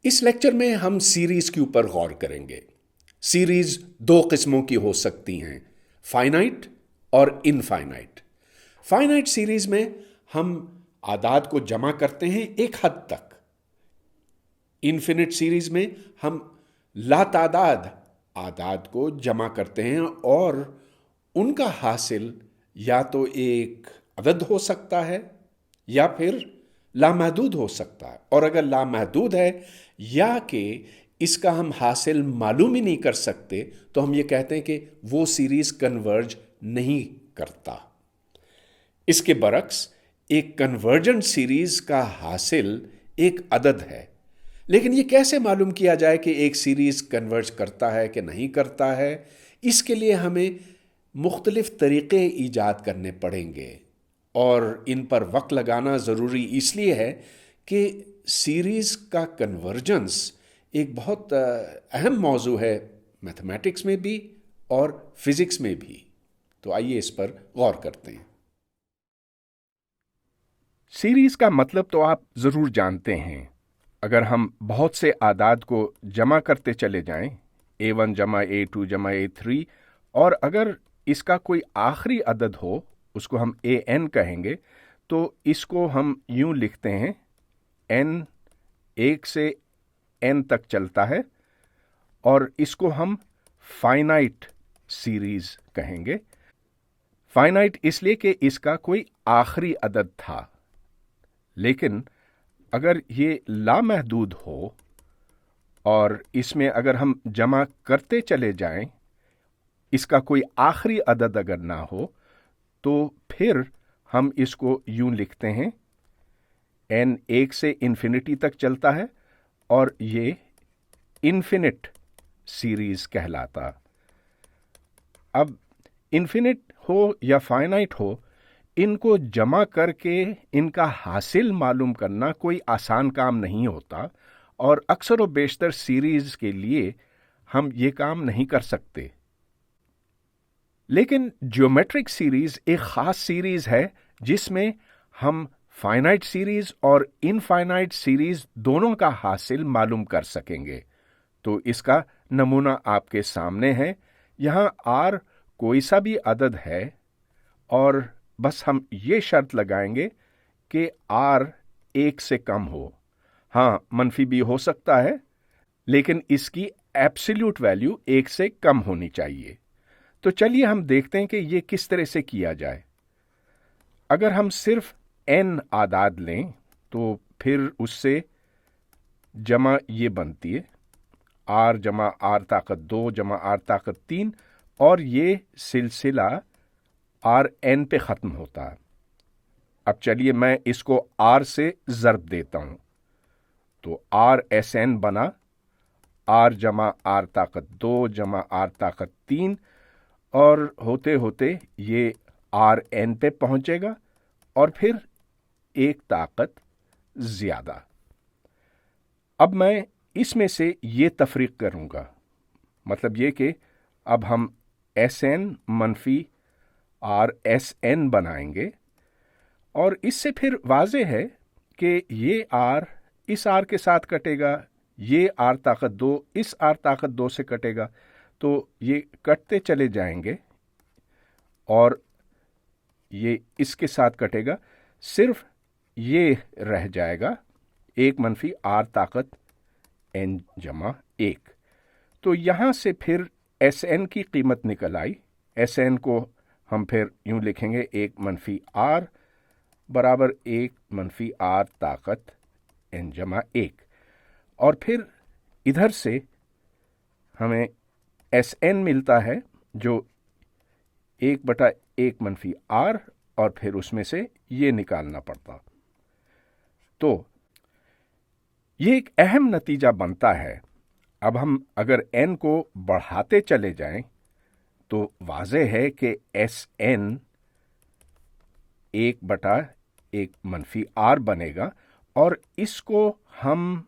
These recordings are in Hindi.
इस लेक्चर में हम सीरीज के ऊपर गौर करेंगे। सीरीज दो किस्मों की हो सकती हैं, फाइनाइट और इनफाइनाइट। फाइनाइट सीरीज में हम आदाद को जमा करते हैं एक हद तक। इन्फिनिट सीरीज में हम लातादाद आदाद को जमा करते हैं और उनका हासिल या तो एक अदद हो सकता है या फिर लामहदूद हो सकता है। और अगर लामहदूद है या कि इसका हम हासिल मालूम ही नहीं कर सकते तो हम ये कहते हैं कि वो सीरीज कन्वर्ज नहीं करता। इसके बरक्स एक कन्वर्जेंट सीरीज का हासिल एक अदद है। लेकिन ये कैसे मालूम किया जाए कि एक सीरीज कन्वर्ज करता है कि नहीं करता है? इसके लिए हमें मुख्तलिफ तरीक़े ईजाद करने पड़ेंगे और इन पर वक्त लगाना ज़रूरी इसलिए है कि सीरीज़ का कन्वर्जेंस एक बहुत अहम मौजू है, मैथमेटिक्स में भी और फिज़िक्स में भी। तो आइए इस पर गौर करते हैं। सीरीज का मतलब तो आप ज़रूर जानते हैं। अगर हम बहुत से आदाद को जमा करते चले जाएं, A1 जमा A2 जमा A3, और अगर इसका कोई आखिरी अदद हो, उसको हम AN कहेंगे, तो इसको हम यूं लिखते हैं, N 1 से N तक चलता है, और इसको हम फाइनाइट सीरीज कहेंगे। फाइनाइट इसलिए कि इसका कोई आखिरी अदद था। लेकिन अगर ये लामहदूद हो और इसमें अगर हम जमा करते चले जाएं, इसका कोई आखिरी अदद अगर ना हो, तो फिर हम इसको यूं लिखते हैं, n 1 से इन्फिनिटी तक चलता है और ये इन्फिनिट सीरीज कहलाता। अब इन्फिनिट हो या फाइनाइट हो, इनको जमा करके इनका हासिल मालूम करना कोई आसान काम नहीं होता, और अक्सर व बेशतर सीरीज के लिए हम ये काम नहीं कर सकते। लेकिन ज्योमेट्रिक सीरीज एक खास सीरीज है जिसमें हम फाइनाइट सीरीज और इनफाइनाइट सीरीज दोनों का हासिल मालूम कर सकेंगे। तो इसका नमूना आपके सामने है। यहां r कोई सा भी अदद है और बस हम ये शर्त लगाएंगे कि r 1 से कम हो। हां, मनफी भी हो सकता है, लेकिन इसकी एब्सोल्यूट वैल्यू 1 से कम होनी चाहिए। तो चलिए हम देखते हैं कि ये किस तरह से किया जाए। अगर हम सिर्फ n आदाद लें तो फिर उससे जमा ये बनती है, r जमा r ताकत 2 जमा r ताकत 3, और ये सिलसिला rn पे ख़त्म होता है। अब चलिए मैं इसको r से ज़र्ब देता हूं, तो rsn बना r जमा r ताकत 2 जमा r ताकत 3, और होते होते ये rn पे पहुंचेगा और फिर एक ताकत ज्यादा। अब मैं इसमें से ये तफरीक करूंगा, मतलब ये कि अब हम Sn मनफी RSn बनाएंगे, और इससे फिर वाज़े है कि ये r इस r के साथ कटेगा, ये r ताकत 2 इस r ताकत 2 से कटेगा, तो ये कटते चले जाएंगे और ये इसके साथ कटेगा, सिर्फ ये रह जाएगा 1 मनफी r ताकत n जमा 1। तो यहां से फिर Sn की कीमत निकल आई। Sn को हम फिर यूं लिखेंगे 1 मनफी r बराबर 1 मनफी r ताकत n जमा 1, और फिर इधर से हमें Sn मिलता है जो 1/1 मनफी r, और फिर उसमें से ये निकालना पड़ता। तो ये एक अहम नतीजा बनता है। अब हम अगर n को बढ़ाते चले जाएं तो वाज़े है कि Sn 1/1 मनफी r बनेगा, और इसको हम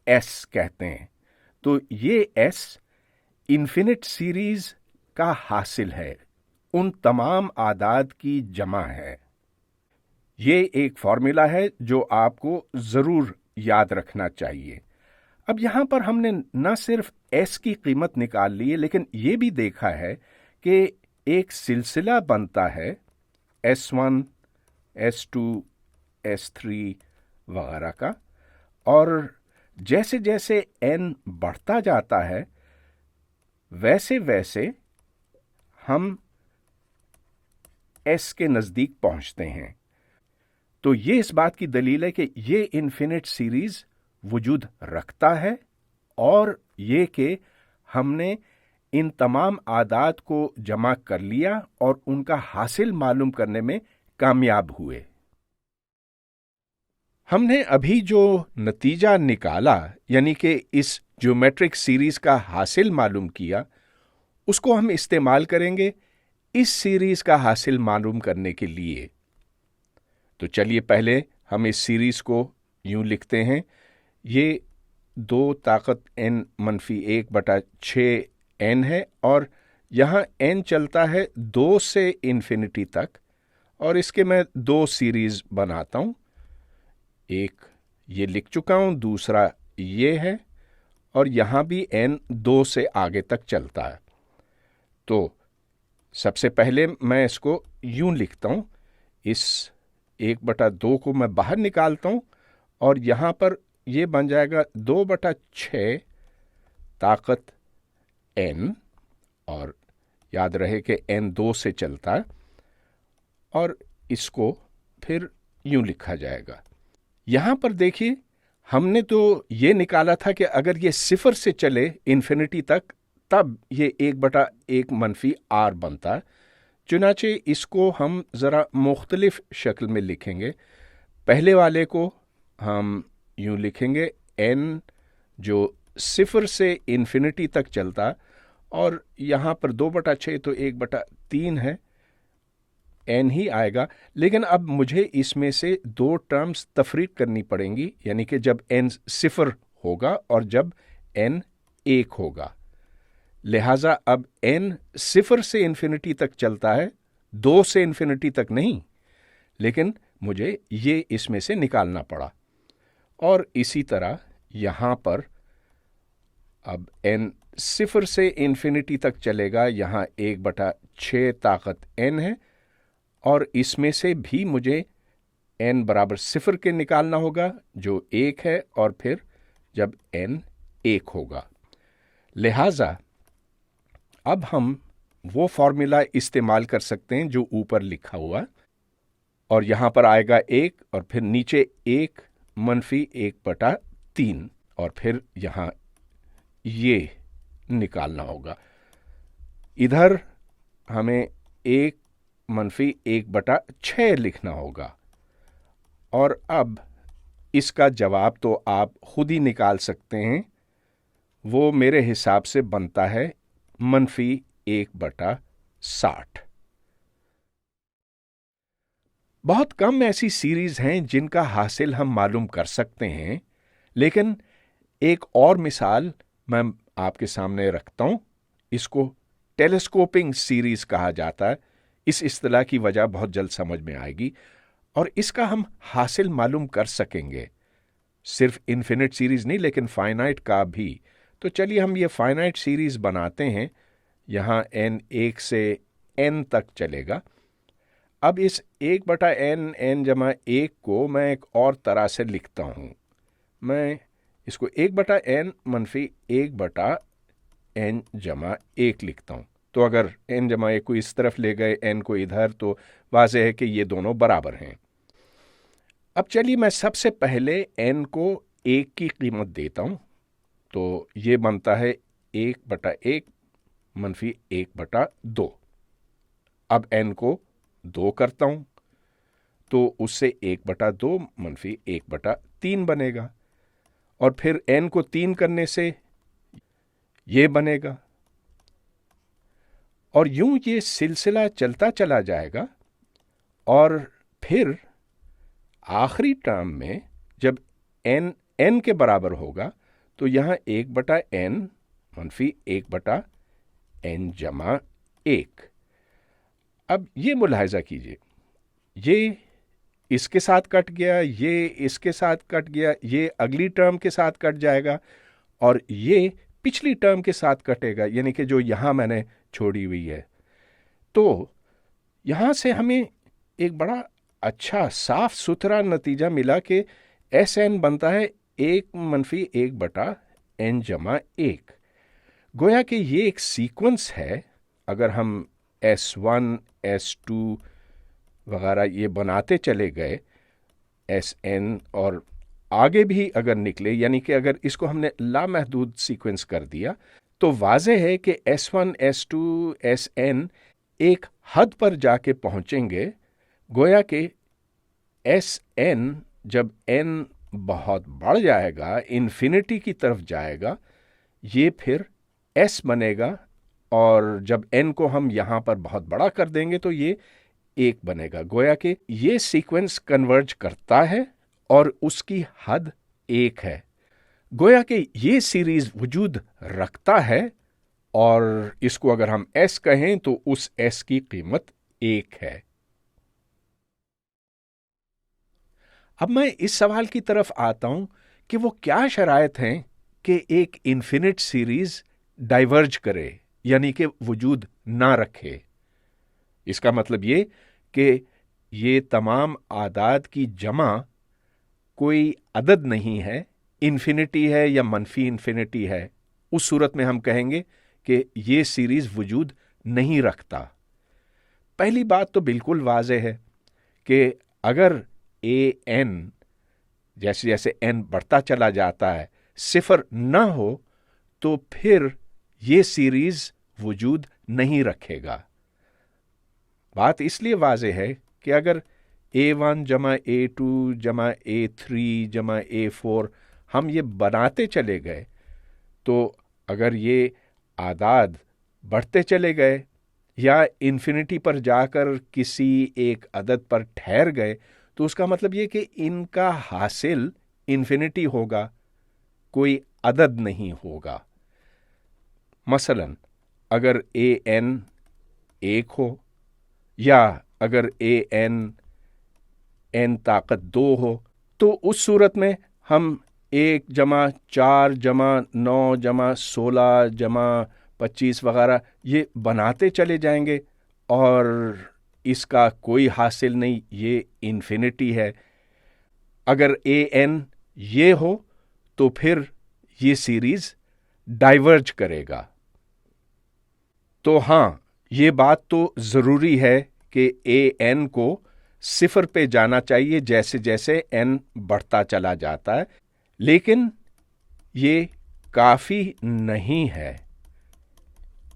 S कहते हैं। तो ये S इन्फिनिट सीरीज का हासिल है, उन तमाम आदाद की जमा है। ये एक फॉर्मूला है जो आपको ज़रूर याद रखना चाहिए। अब यहां पर हमने न सिर्फ s की कीमत निकाल ली है, लेकिन ये भी देखा है कि एक सिलसिला बनता है S1, S2, S3 वगैरह का, और जैसे जैसे n बढ़ता जाता है वैसे वैसे हम s के नजदीक पहुंचते हैं। तो ये इस बात की दलील है कि ये इन्फिनिट सीरीज वजूद रखता है, और ये कि हमने इन तमाम आदात को जमा कर लिया और उनका हासिल मालूम करने में कामयाब हुए। हमने अभी जो नतीजा निकाला, यानी कि इस ज्योमेट्रिक सीरीज का हासिल मालूम किया, उसको हम इस्तेमाल करेंगे इस सीरीज का हासिल मालूम करने के लिए। तो चलिए पहले हम इस सीरीज को यूं लिखते हैं। ये 2 ताकत n-1/6n है, और यहां n चलता है 2 से इन्फिनिटी तक, और इसके मैं 2 सीरीज बनाता हूं। एक ये लिख चुका हूं, दूसरा ये है, और यहां भी n 2 से आगे तक चलता है। तो सबसे पहले मैं इसको यूं लिखता हूं, इस 1/2 को मैं बाहर निकालता हूं, और यहां पर ये बन जाएगा 2/6 ताकत n, और याद रहे कि n 2 से चलता है, और इसको फिर यूं लिखा जाएगा। यहां पर देखिए, हमने तो ये निकाला था कि अगर ये 0 से चले इन्फिनिटी तक तब ये 1/1 मनफी r बनता है। चुनाचे इसको हम ज़रा मुख्तलिफ शक्ल में लिखेंगे। पहले वाले को हम यूं लिखेंगे n जो 0 से इन्फिनिटी तक चलता, और यहाँ पर 2/6 तो 1/3 है, n ही आएगा। लेकिन अब मुझे इसमें से 2 टर्म्स तफरीक करनी पड़ेंगी, यानी कि जब n 0 होगा और जब n 1 होगा। लिहाजा अब n 0 से इन्फिनिटी तक चलता है, 2 से इन्फिनिटी तक नहीं, लेकिन मुझे ये इसमें से निकालना पड़ा। और इसी तरह यहां पर अब n 0 से इन्फिनिटी तक चलेगा, यहां 1/6 ताकत n है, और इसमें से भी मुझे n बराबर 0 के निकालना होगा जो 1 है, और फिर जब n 1 होगा। लिहाजा अब हम वो फॉर्मूला इस्तेमाल कर सकते हैं जो ऊपर लिखा हुआ, और यहां पर आएगा 1, और फिर नीचे 1 मनफी 1/3, और फिर यहां ये निकालना होगा। इधर हमें 1 मनफी 1/6 लिखना होगा, और अब इसका जवाब तो आप खुद ही निकाल सकते हैं। वो मेरे हिसाब से बनता है मनफी 1/60। बहुत कम ऐसी सीरीज हैं जिनका हासिल हम मालूम कर सकते हैं, लेकिन एक और मिसाल मैं आपके सामने रखता हूं। इसको टेलीस्कोपिंग सीरीज कहा जाता है। इस इस्तिलाह की वजह बहुत जल्द समझ में आएगी, और इसका हम हासिल मालूम कर सकेंगे, सिर्फ इन्फिनिट सीरीज नहीं लेकिन फाइनाइट का भी। तो चलिए हम ये फाइनाइट सीरीज बनाते हैं। यहां n 1 से n तक चलेगा। अब इस 1/n n-1 को मैं एक और तरह से लिखता हूं। मैं इसको 1/n मनफी 1/n-1 लिखता हूं। तो अगर n-1 को इस तरफ ले गए, n को इधर, तो वाज़ेह है कि ये दोनों बराबर हैं। अब चलिए मैं सबसे पहले n को 1 की कीमत देता हूं। तो ये बनता है 1/1 मनफी 1/2। अब n को 2 करता हूं, तो उससे 1/2 मनफी 1/3 बनेगा, और फिर n को 3 करने से ये बनेगा, और यूं ये सिलसिला चलता चला जाएगा। और फिर आखिरी टर्म में जब n n के बराबर होगा, तो यहां 1/n मनफी 1/n-1। अब ये मुलाहिजा कीजिए, ये इसके साथ कट गया, ये इसके साथ कट गया, ये अगली टर्म के साथ कट जाएगा, और ये पिछली टर्म के साथ कटेगा, यानी कि जो यहाँ मैंने छोड़ी हुई है। तो यहाँ से हमें एक बड़ा अच्छा साफ सुथरा नतीजा मिला कि एस एन बनता है 1-1 जमा 1। गोया कि ये एक सीक्वेंस है। अगर हम S1, S2 वगैरह ये बनाते चले गए, Sn और आगे भी अगर निकले, यानी कि अगर इसको हमने लामहदूद सीक्वेंस कर दिया, तो वाज़ेह है कि S1, S2, Sn एक हद पर जाके पहुंचेंगे। गोया कि Sn जब n बहुत बढ़ जाएगा, इन्फिनिटी की तरफ जाएगा, ये फिर S बनेगा, और जब n को हम यहाँ पर बहुत बड़ा कर देंगे तो ये 1 बनेगा। गोया कि ये सीक्वेंस कन्वर्ज करता है और उसकी हद 1 है। गोया कि ये सीरीज वजूद रखता है, और इसको अगर हम S कहें तो उस S की कीमत 1 है। अब मैं इस सवाल की तरफ आता हूं कि वो क्या शराइत हैं कि एक इन्फिनिट सीरीज डाइवर्ज करे, यानी कि वजूद ना रखे। इसका मतलब ये कि ये तमाम आदाद की जमा कोई अदद नहीं है, इन्फिनिटी है या मनफी इन्फिनिटी है। उस सूरत में हम कहेंगे कि ये सीरीज वजूद नहीं रखता। पहली बात तो बिल्कुल वाज़ेह है कि अगर an जैसे जैसे n बढ़ता चला जाता है सिफर ना हो, तो फिर ये सीरीज वजूद नहीं रखेगा। बात इसलिए वाज़ेह है कि अगर a1 जमा a2 जमा a3 जमा a4 हम ये बनाते चले गए, तो अगर ये आदाद बढ़ते चले गए या इन्फिनिटी पर जाकर किसी एक अदद पर ठहर गए, तो उसका मतलब ये कि इनका हासिल इन्फिनिटी होगा, कोई अदद नहीं होगा। मसलन अगर an 1 हो, या अगर an n ताकत 2 हो, तो उस सूरत में हम 1 जमा 4 जमा 9 जमा 16 जमा 25 वगैरह ये बनाते चले जाएंगे, और इसका कोई हासिल नहीं, ये इन्फिनिटी है। अगर an ये हो तो फिर ये सीरीज डाइवर्ज करेगा। तो हाँ, ये बात तो ज़रूरी है कि an को सिफर पे जाना चाहिए जैसे जैसे n बढ़ता चला जाता है, लेकिन ये काफ़ी नहीं है।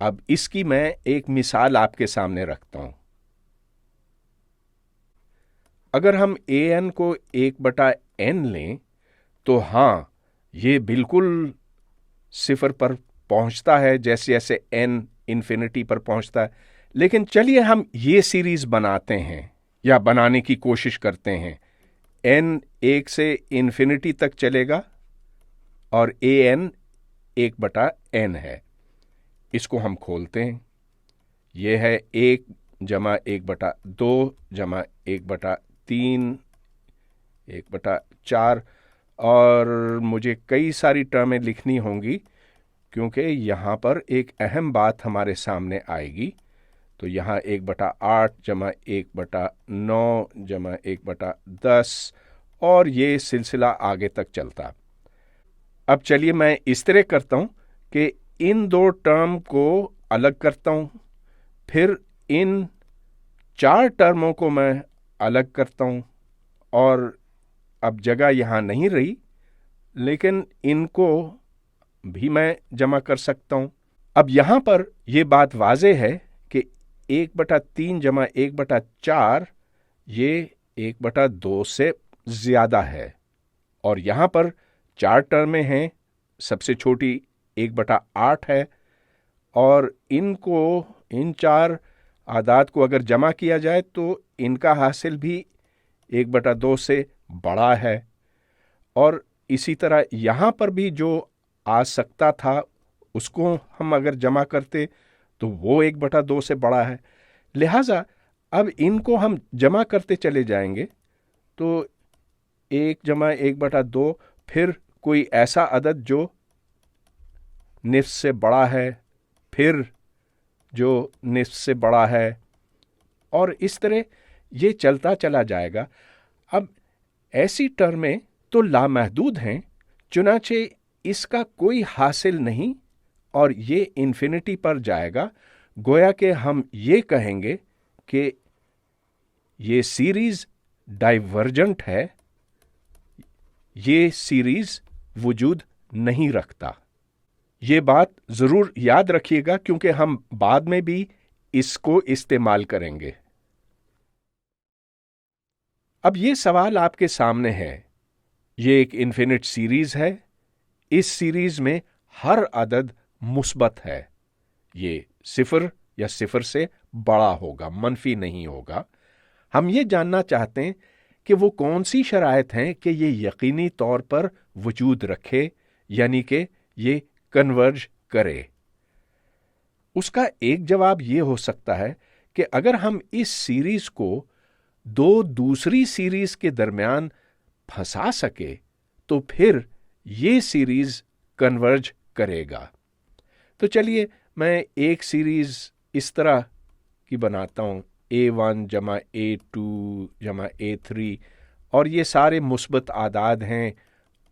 अब इसकी मैं एक मिसाल आपके सामने रखता हूं। अगर हम an को 1/n लें, तो हाँ, ये बिल्कुल सिफर पर पहुंचता है जैसे जैसे n इन्फिनिटी पर पहुंचता है। लेकिन चलिए हम ये सीरीज बनाते हैं या बनाने की कोशिश करते हैं। n 1 से इन्फिनिटी तक चलेगा और an 1/n है। इसको हम खोलते हैं। यह है 1 जमा 1/2 जमा 1/3 1/4, और मुझे कई सारी टर्में लिखनी होंगी क्योंकि यहाँ पर एक अहम बात हमारे सामने आएगी। तो यहाँ 1/8 जमा 1/9 जमा 1/10, और ये सिलसिला आगे तक चलता। अब चलिए मैं इस तरह करता हूँ कि इन दो टर्म को अलग करता हूँ, फिर इन 4 टर्मों को मैं अलग करता हूँ, और अब जगह यहाँ नहीं रही, लेकिन इनको भी मैं जमा कर सकता हूँ। अब यहाँ पर यह बात वाज़ेह है कि 1/3 जमा 1/4 ये 1/2 से ज़्यादा है, और यहाँ पर 4 टर्में हैं। सबसे छोटी 1/8 है, और इन 4 आदाद को अगर जमा किया जाए तो इनका हासिल भी 1/2 से बड़ा है। और इसी तरह यहाँ पर भी जो आ सकता था उसको हम अगर जमा करते तो वो 1/2 से बड़ा है। लिहाजा अब इनको हम जमा करते चले जाएंगे तो 1 जमा 1/2, फिर कोई ऐसा अदद जो निफ्स से बड़ा है, फिर जो निफ्स से बड़ा है, और इस तरह ये चलता चला जाएगा। अब ऐसी टर्में तो लामहदूद हैं, चुनाचे इसका कोई हासिल नहीं और ये इन्फिनिटी पर जाएगा। गोया कि हम ये कहेंगे कि ये सीरीज डाइवर्जेंट है, ये सीरीज वजूद नहीं रखता। ये बात जरूर याद रखिएगा क्योंकि हम बाद में भी इसको इस्तेमाल करेंगे। अब ये सवाल आपके सामने है, ये एक इन्फिनिट सीरीज है, इस सीरीज में हर अदद मुस्बत है, ये सिफर या सिफर से बड़ा होगा, मनफी नहीं होगा। हम ये जानना चाहते हैं कि वो कौन सी शराइत हैं कि ये यकीनी तौर पर वजूद रखे, यानी कि ये कन्वर्ज करे। उसका एक जवाब ये हो सकता है कि अगर हम इस सीरीज को दो दूसरी सीरीज के दरमियान फंसा सके तो फिर ये सीरीज कन्वर्ज करेगा। तो चलिए मैं एक सीरीज इस तरह की बनाता हूं, A1 जमा A2 जमा A3, और ये सारे मुस्बत आदाद हैं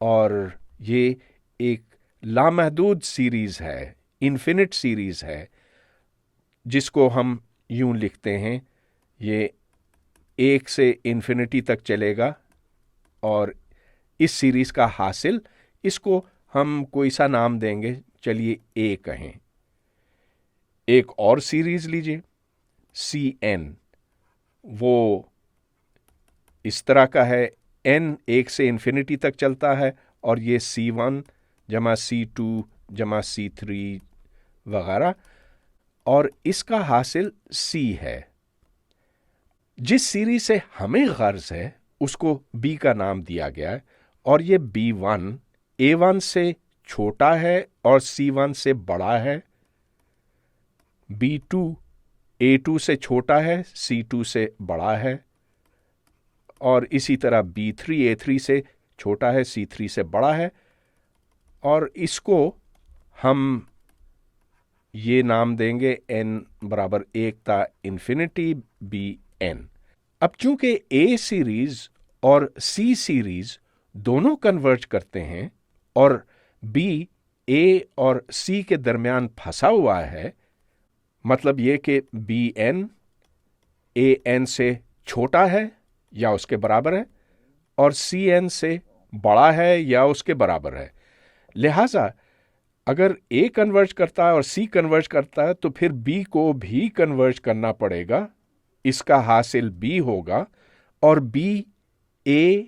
और ये एक लामहदूद सीरीज है, इन्फिनिट सीरीज है, जिसको हम यूं लिखते हैं, ये 1 से इन्फिनिटी तक चलेगा और इस सीरीज का हासिल, इसको हम कोई सा नाम देंगे, चलिए A कहें। एक और सीरीज लीजिए CN, वो इस तरह का है, N 1 से इन्फिनिटी तक चलता है और ये C1 जमा C2 जमा C3 वगैरह, और इसका हासिल C है। जिस सीरीज से हमें गर्ज है उसको B का नाम दिया गया है और ये B1 A1 से छोटा है और C1 से बड़ा है, B2 A2 से छोटा है, C2 से बड़ा है, और इसी तरह B3 A3 से छोटा है, C3 से बड़ा है, और इसको हम ये नाम देंगे n बराबर 1 ता इन्फिनिटी Bn। अब चूंकि A सीरीज और C सीरीज दोनों कन्वर्ज करते हैं और B A और C के दरमियान फंसा हुआ है, मतलब ये कि Bn An से छोटा है या उसके बराबर है और Cn से बड़ा है या उसके बराबर है। लिहाजा अगर A कन्वर्ज करता है और C कन्वर्ज करता है तो फिर B को भी कन्वर्ज करना पड़ेगा, इसका हासिल B होगा और B A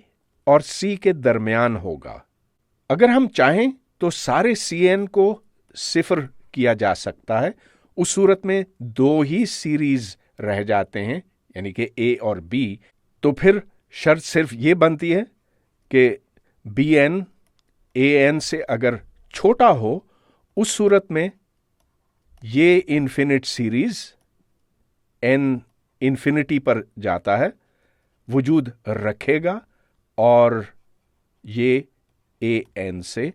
और C के दरमियान होगा। अगर हम चाहें तो सारे Cn को सिफर किया जा सकता है, उस सूरत में दो ही सीरीज रह जाते हैं, यानी कि A और B। तो फिर शर्त सिर्फ ये बनती है कि Bn An से अगर छोटा हो, उस सूरत में ये इन्फिनिट सीरीज n इन्फिनिटी पर जाता है, वजूद रखेगा और ये An से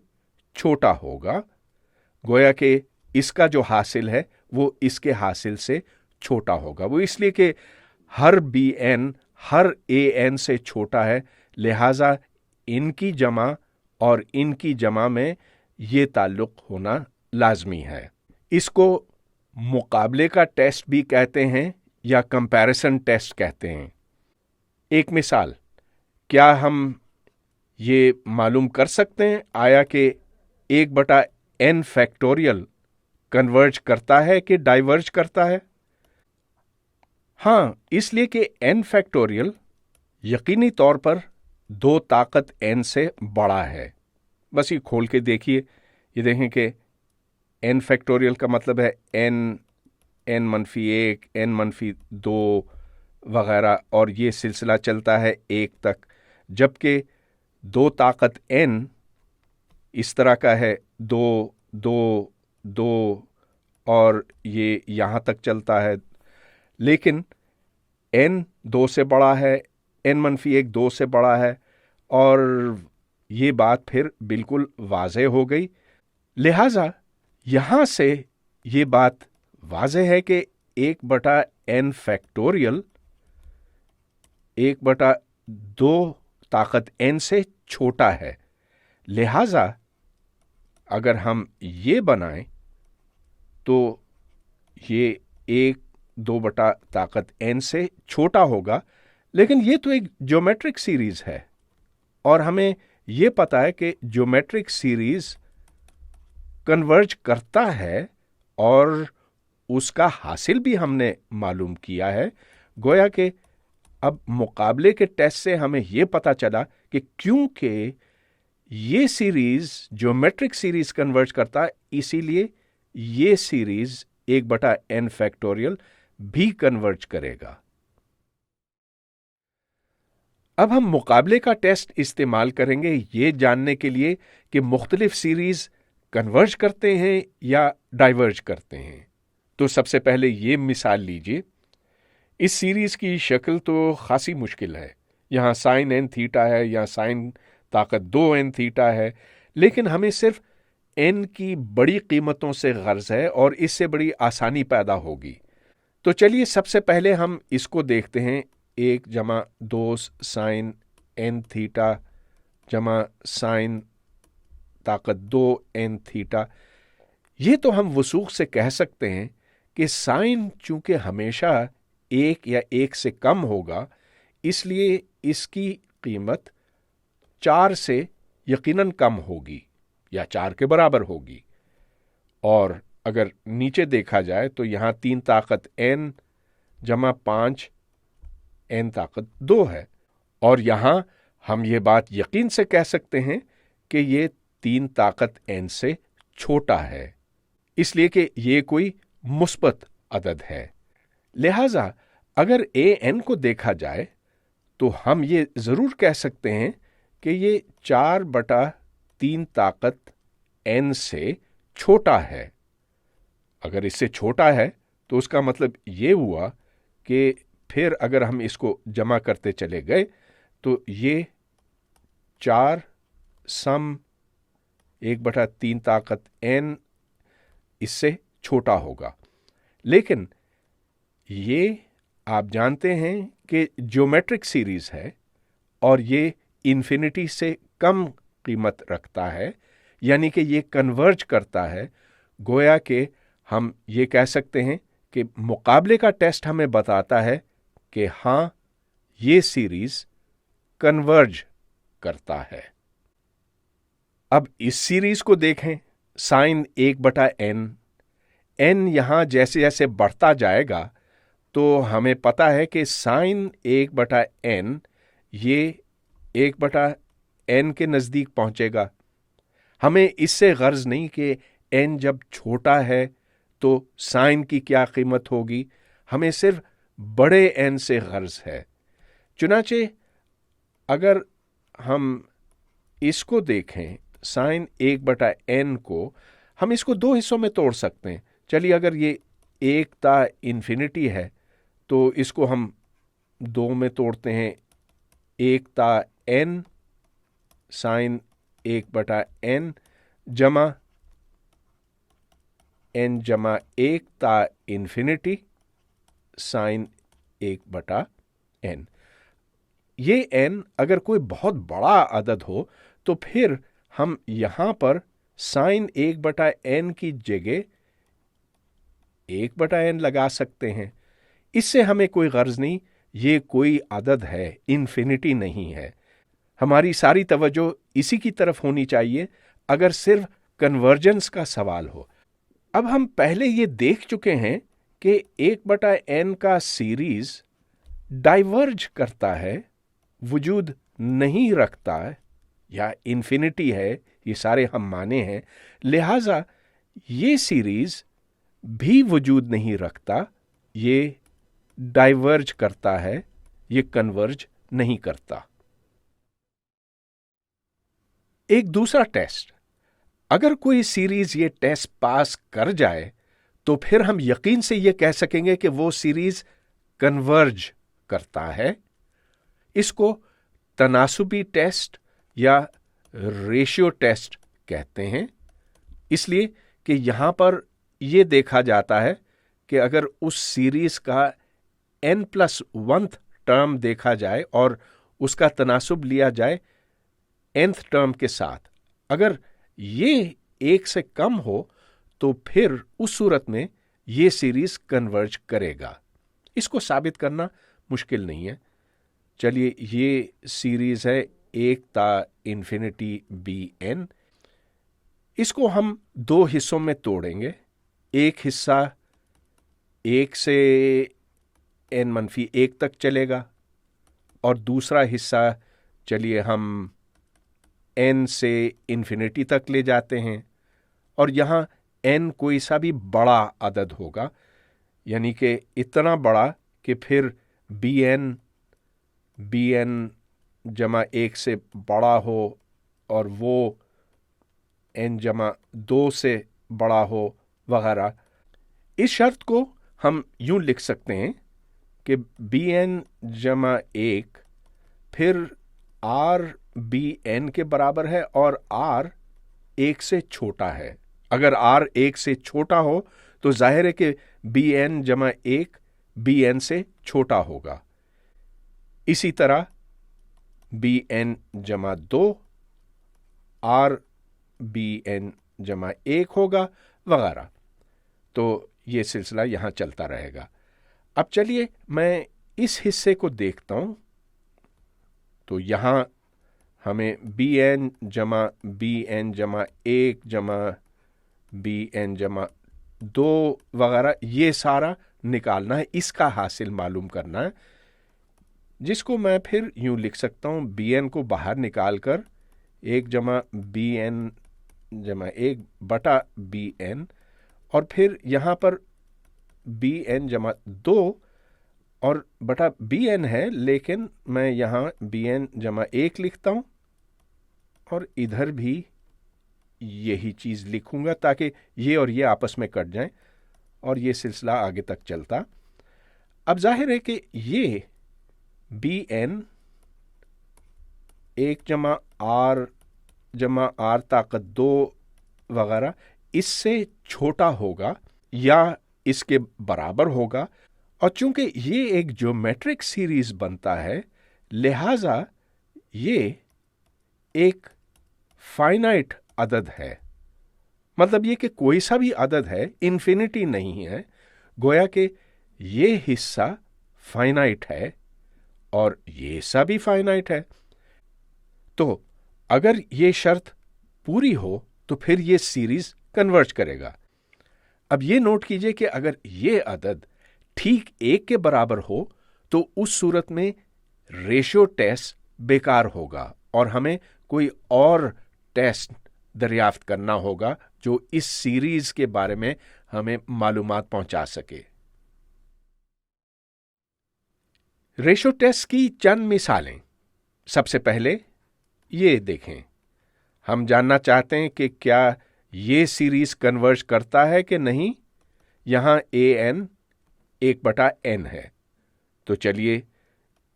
छोटा होगा, गोया कि इसका जो हासिल है वो इसके हासिल से छोटा होगा। वो इसलिए कि हर Bn हर An से छोटा है, लिहाजा इनकी जमा और इनकी जमा में ये ताल्लुक होना लाजमी है। इसको मुकाबले का टेस्ट भी कहते हैं या कंपैरिसन टेस्ट कहते हैं। एक मिसाल, क्या हम ये मालूम कर सकते हैं आया कि 1/n फैक्टोरियल कन्वर्ज करता है कि डाइवर्ज करता है? हाँ, इसलिए कि n फैक्टोरियल यकीनी तौर पर 2 ताकत n से बड़ा है। बस ये खोल के देखिए, ये देखें कि n फैक्टोरियल का मतलब है n-1, n-2 वगैरह, और ये सिलसिला चलता है 1 तक, जबकि 2 ताकत n इस तरह का है 2, 2, 2 और ये यहाँ तक चलता है। लेकिन n 2 से बड़ा है, n-1 2 से बड़ा है, और ये बात फिर बिल्कुल वाज़ेह हो गई। लिहाजा यहां से ये बात वाज़ेह है कि 1/n फैक्टोरियल 1/2 ताकत n से छोटा है। लिहाजा अगर हम ये बनाएं तो ये 1/2 बटा ताकत n से छोटा होगा, लेकिन ये तो एक ज्योमेट्रिक सीरीज है और हमें ये पता है कि ज्योमेट्रिक सीरीज कन्वर्ज करता है और उसका हासिल भी हमने मालूम किया है। गोया कि अब मुकाबले के टेस्ट से हमें यह पता चला कि क्योंकि ये सीरीज ज्योमेट्रिक सीरीज कन्वर्ज करता है, इसीलिए ये सीरीज 1/n फैक्टोरियल भी कन्वर्ज करेगा। अब हम मुकाबले का टेस्ट इस्तेमाल करेंगे ये जानने के लिए कि मुख्तलिफ सीरीज कन्वर्ज करते हैं या डाइवर्ज करते हैं। तो सबसे पहले ये मिसाल लीजिए। इस सीरीज की शक्ल तो खासी मुश्किल है। यहाँ साइन n थीटा है या साइन ताकत 2n थीटा है, लेकिन हमें सिर्फ n की बड़ी कीमतों से गर्ज है और इससे बड़ी आसानी पैदा होगी। तो चलिए सबसे पहले हम इसको देखते हैं। 1+2 साइन n थीटा जमा साइन ताकत 2n थीटा। ये तो हम वसूख से कह सकते हैं कि साइन चूंकि हमेशा 1 या 1 से कम होगा, इसलिए इसकी कीमत 4 से यकीनन कम होगी या 4 के बराबर होगी। और अगर नीचे देखा जाए तो यहाँ 3 ताकत n जमा 5 n ताकत 2 है और यहाँ हम ये बात यकीन से कह सकते हैं कि ये 3 ताकत n से छोटा है, इसलिए कि ये कोई मुस्बत अदद है। लिहाजा अगर an को देखा जाए तो हम ये जरूर कह सकते हैं कि ये 4/3 ताकत n से छोटा है। अगर इससे छोटा है तो उसका मतलब ये हुआ कि फिर अगर हम इसको जमा करते चले गए तो ये 4 सम 1/3 ताकत n इससे छोटा होगा। लेकिन ये आप जानते हैं कि ज्योमेट्रिक सीरीज है और ये इन्फिनिटी से कम कीमत रखता है, यानी कि ये कन्वर्ज करता है। गोया कि हम ये कह सकते हैं कि मुकाबले का टेस्ट हमें बताता है कि हाँ, ये सीरीज कन्वर्ज करता है। अब इस सीरीज को देखें। साइन 1/n, n यहां जैसे जैसे बढ़ता जाएगा तो हमें पता है कि साइन 1/n ये 1/n के नजदीक पहुंचेगा। हमें इससे गर्ज नहीं कि n जब छोटा है तो साइन की क्या कीमत होगी, हमें सिर्फ बड़े n से गर्ज है। चुनाचे अगर हम इसको देखें, साइन 1/n को हम इसको 2 हिस्सों में तोड़ सकते हैं। चलिए अगर ये 1 ता इन्फिनिटी है तो इसको हम 2 में तोड़ते हैं। 1 ता n साइन 1/n जमा n जमा 1 ता इन्फिनिटी साइन 1/n। ये n अगर कोई बहुत बड़ा अदद हो तो फिर हम यहां पर साइन 1/n की जगह 1/n लगा सकते हैं। इससे हमें कोई गर्ज नहीं, ये कोई अदद है, इन्फिनिटी नहीं है। हमारी सारी तवज्जो इसी की तरफ होनी चाहिए अगर सिर्फ कन्वर्जेंस का सवाल हो। अब हम पहले ये देख चुके हैं कि 1/n का सीरीज डाइवर्ज करता है, वजूद नहीं रखता है या इन्फिनिटी है, ये सारे हम माने हैं। लिहाजा ये सीरीज भी वजूद नहीं रखता, ये डाइवर्ज करता है, ये कन्वर्ज नहीं करता। एक दूसरा टेस्ट, अगर कोई सीरीज ये टेस्ट पास कर जाए तो फिर हम यकीन से ये कह सकेंगे कि वो सीरीज कन्वर्ज करता है। इसको तनासुबी टेस्ट या रेशियो टेस्ट कहते हैं, इसलिए कि यहाँ पर ये देखा जाता है कि अगर उस सीरीज का n+1 टर्म देखा जाए और उसका तनासुब लिया जाए nth टर्म के साथ, अगर ये 1 से कम हो तो फिर उस सूरत में ये सीरीज कन्वर्ज करेगा। इसको साबित करना मुश्किल नहीं है। चलिए, ये सीरीज है 1 ता इन्फिनिटी bn। इसको हम 2 हिस्सों में तोड़ेंगे। एक हिस्सा 1 से n-1 तक चलेगा और दूसरा हिस्सा चलिए हम n से इन्फिनिटी तक ले जाते हैं, और यहां n कोई सा भी बड़ा अदद होगा, यानी कि इतना बड़ा कि फिर bn जमा 1 से बड़ा हो और वो n-2 से बड़ा हो वगैरह। इस शर्त को हम यूं लिख सकते हैं कि bn-1 फिर r bn के बराबर है और r 1 से छोटा है। अगर r 1 से छोटा हो तो जाहिर है कि bn-1 bn से छोटा होगा। इसी तरह bn-2 r bn-1 होगा वगैरह। तो ये सिलसिला यहां चलता रहेगा। अब चलिए मैं इस हिस्से को देखता हूं। तो यहां हमें bn-1 bn-2 वगैरह ये सारा निकालना है, इसका हासिल मालूम करना है, जिसको मैं फिर यूं लिख सकता हूं bn को बाहर निकालकर 1-bn-1 बटा bn, और फिर यहां पर bn-2 और बटा bn है, लेकिन मैं यहां bn-1 लिखता हूं और इधर भी यही चीज लिखूंगा ताकि ये और ये आपस में कट जाएं और ये सिलसिला आगे तक चलता। अब जाहिर है कि ये bn 1-r-r-2 वगैरह इससे छोटा होगा या इसके बराबर होगा, और चूंकि ये एक ज्योमेट्रिक सीरीज बनता है, लिहाजा ये एक फाइनाइट अदद है। मतलब ये कि कोई सा भी अदद है, इन्फिनिटी नहीं है। गोया कि ये हिस्सा फाइनाइट है और ये हिस्सा भी फाइनाइट है। तो अगर ये शर्त पूरी हो तो फिर ये सीरीज कन्वर्ज करेगा। अब ये नोट कीजिए कि अगर ये अदद ठीक 1 के बराबर हो तो उस सूरत में रेशियो टेस्ट बेकार होगा और हमें कोई और टेस्ट दरियाफ्त करना होगा जो इस सीरीज के बारे में हमें मालूमात पहुंचा सके। रेशियो टेस्ट की चंद मिसालें। सबसे पहले ये देखें, हम जानना चाहते हैं कि क्या ये सीरीज कन्वर्ज करता है कि नहीं। यहां an 1/n है, तो चलिए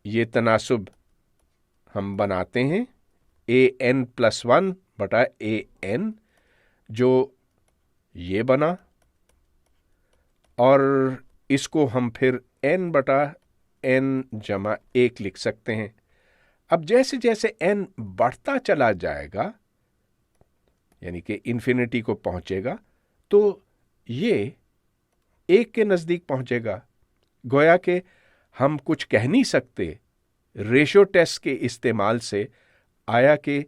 ये तनासुब हम बनाते हैं an+1/an, जो ये बना, और इसको हम फिर n/n-1 लिख सकते हैं। अब जैसे जैसे n बढ़ता चला जाएगा, यानी कि इन्फिनिटी को पहुंचेगा, तो ये 1 के नजदीक पहुंचेगा। गोया कि हम कुछ कह नहीं सकते रेशियो टेस्ट के इस्तेमाल से आया कि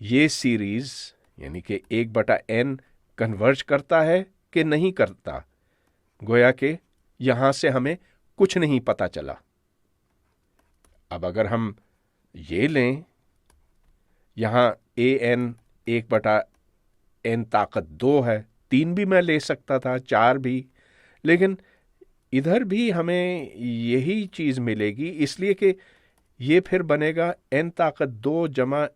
ये सीरीज यानी कि 1/n कन्वर्ज करता है कि नहीं करता। गोया कि यहां से हमें कुछ नहीं पता चला। अब अगर हम ये लें, यहां an 1/n-2 है, 3 भी मैं ले सकता था, 4 भी, लेकिन इधर भी हमें यही चीज मिलेगी, इसलिए कि ये फिर बनेगा n-2 जमा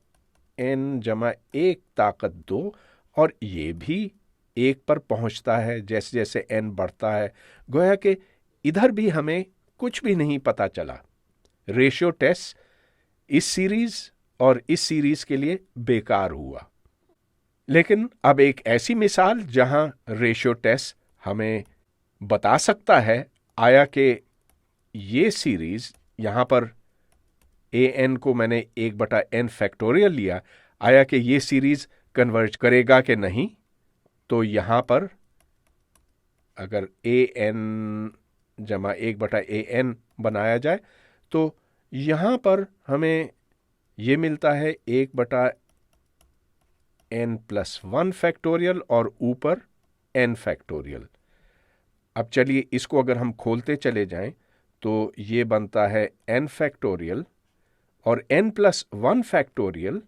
n-1-2, और ये भी 1 पर पहुंचता है जैसे जैसे n बढ़ता है। गोया कि इधर भी हमें कुछ भी नहीं पता चला। रेशियो टेस्ट इस सीरीज और इस सीरीज के लिए बेकार हुआ। लेकिन अब एक ऐसी मिसाल जहां रेशियो टेस्ट हमें बता सकता है आया कि ये सीरीज यहां पर ए एन को मैंने 1/n फैक्टोरियल लिया, आया कि ये सीरीज कन्वर्ज करेगा कि नहीं। तो यहां पर अगर ए एन जमा 1/an बनाया जाए तो यहां पर हमें ये मिलता है 1/n+1 फैक्टोरियल और ऊपर n फैक्टोरियल। अब चलिए इसको अगर हम खोलते चले जाएं तो ये बनता है n फैक्टोरियल और n+1 फैक्टोरियल